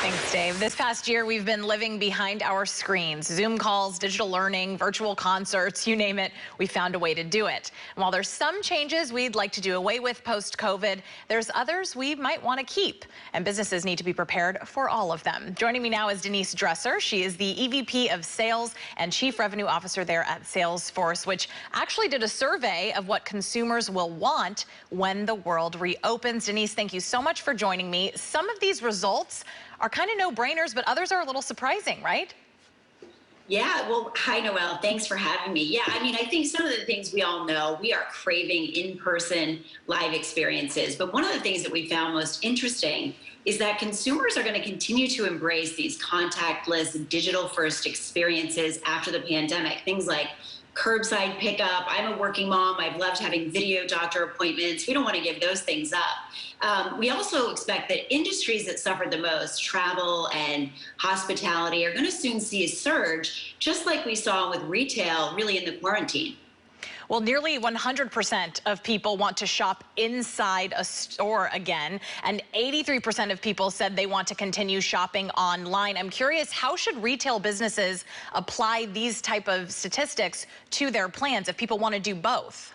Thanks, Dave. This past year, we've been living behind our screens. Zoom calls, digital learning, virtual concerts, you name it, we found a way to do it. And while there's some changes we'd like to do away with post-COVID, there's others we might want to keep. And businesses need to be prepared for all of them. Joining me now is Denise Dresser. She is the EVP of Sales and Chief Revenue Officer there at Salesforce, which actually did a survey of what consumers will want when the world reopens. Denise, thank you so much for joining me. Some of these results are kind of no-brainers, but others are a little surprising, right? Yeah, well, hi, Noelle. Thanks for having me. Yeah, I mean, I think some of the things we all know, we are craving in-person live experiences. But one of the things that we found most interesting is that consumers are going to continue to embrace these contactless, digital-first experiences after the pandemic. Things like curbside pickup. I'm a working mom. I've loved having video doctor appointments. We don't want to give those things up. We also expect that industries that suffered the most, travel and hospitality, are going to soon see a surge, just like we saw with retail really in the quarantine. Well, nearly 100% of people want to shop inside a store again, and 83% of people said they want to continue shopping online. I'm curious, how should retail businesses apply these type of statistics to their plans if people want to do both?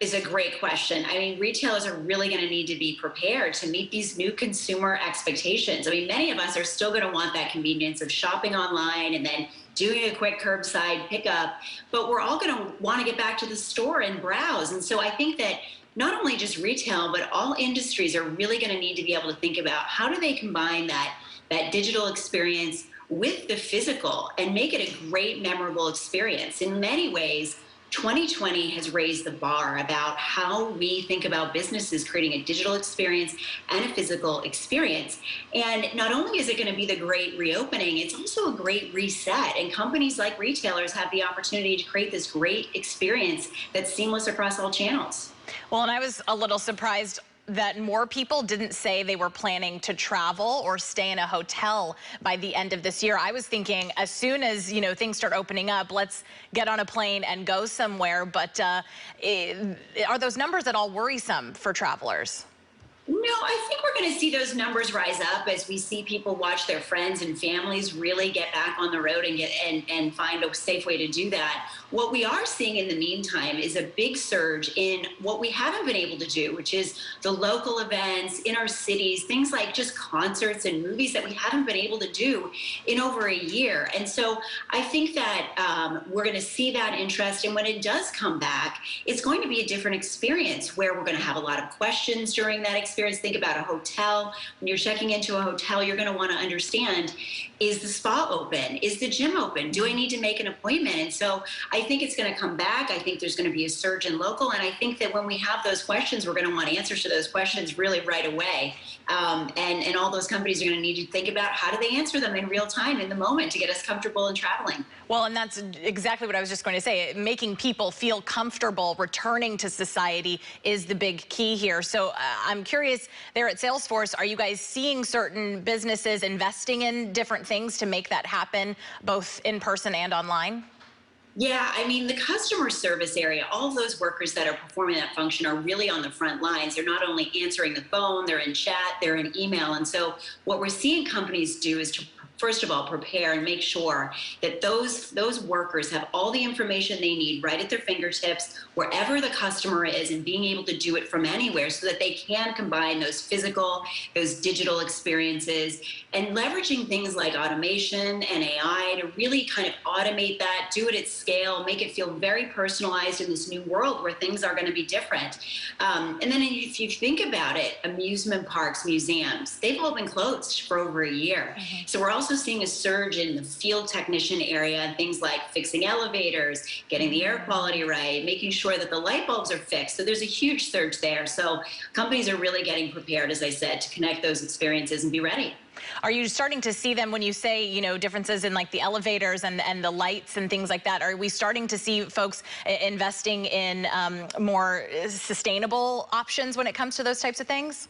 Is a great question. I mean, retailers are really going to need to be prepared to meet these new consumer expectations. I mean, many of us are still going to want that convenience of shopping online and then doing a quick curbside pickup, but we're all going to want to get back to the store and browse. And so I think that not only just retail, but all industries are really going to need to be able to think about how do they combine that digital experience with the physical and make it a great, memorable experience. In many ways, 2020 has raised the bar about how we think about businesses creating a digital experience and a physical experience. And not only is it going to be the great reopening, it's also a great reset. And companies like retailers have the opportunity to create this great experience that's seamless across all channels. Well, and I was a little surprised that more people didn't say they were planning to travel or stay in a hotel by the end of this year. I was thinking as soon as, things start opening up, let's get on a plane and go somewhere. But are those numbers at all worrisome for travelers? No, I think we're going to see those numbers rise up as we see people watch their friends and families really get back on the road and find a safe way to do that. What we are seeing in the meantime is a big surge in what we haven't been able to do, which is the local events in our cities, things like just concerts and movies that we haven't been able to do in over a year. And so I think that we're going to see that interest. And when it does come back, it's going to be a different experience where we're going to have a lot of questions during that experience. Think about a hotel. When you're checking into a hotel, you're going to want to understand, is the spa open? Is the gym open? Do I need to make an appointment? And so I think it's going to come back. I think there's going to be a surge in local. And I think that when we have those questions, we're going to want answers to those questions really right away. And all those companies are going to need to think about how do they answer them in real time, in the moment, to get us comfortable in traveling. Well, and that's exactly what I was just going to say. Making people feel comfortable returning to society is the big key here. So I'm curious, there at Salesforce, are you guys seeing certain businesses investing in different things to make that happen, both in person and online? Yeah, I mean, the customer service area, all of those workers that are performing that function are really on the front lines. They're not only answering the phone, they're in chat, they're in email. And so what we're seeing companies do is to first of all, prepare and make sure that those workers have all the information they need right at their fingertips, wherever the customer is, and being able to do it from anywhere so that they can combine those physical, those digital experiences, and leveraging things like automation and AI to really kind of automate that, do it at scale, make it feel very personalized in this new world where things are going to be different. And then if you think about it, amusement parks, museums, they've all been closed for over a year. Mm-hmm. So we're also seeing a surge in the field technician area and things like fixing elevators, getting the air quality right, making sure that the light bulbs are fixed. So there's a huge surge there. So companies are really getting prepared, as I said, to connect those experiences and be ready. Are you starting to see them when you say, differences in like the elevators and the lights and things like that? Are we starting to see folks investing in more sustainable options when it comes to those types of things?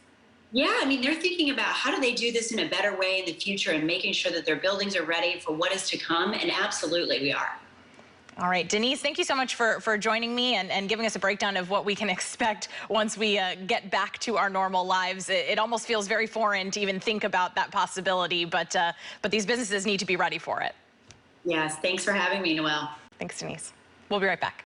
Yeah, I mean, they're thinking about how do they do this in a better way in the future and making sure that their buildings are ready for what is to come. And absolutely, we are. All right, Denise, thank you so much for joining me and giving us a breakdown of what we can expect once we get back to our normal lives. It almost feels very foreign to even think about that possibility, but these businesses need to be ready for it. Yes, thanks for having me, Noelle. Thanks, Denise. We'll be right back.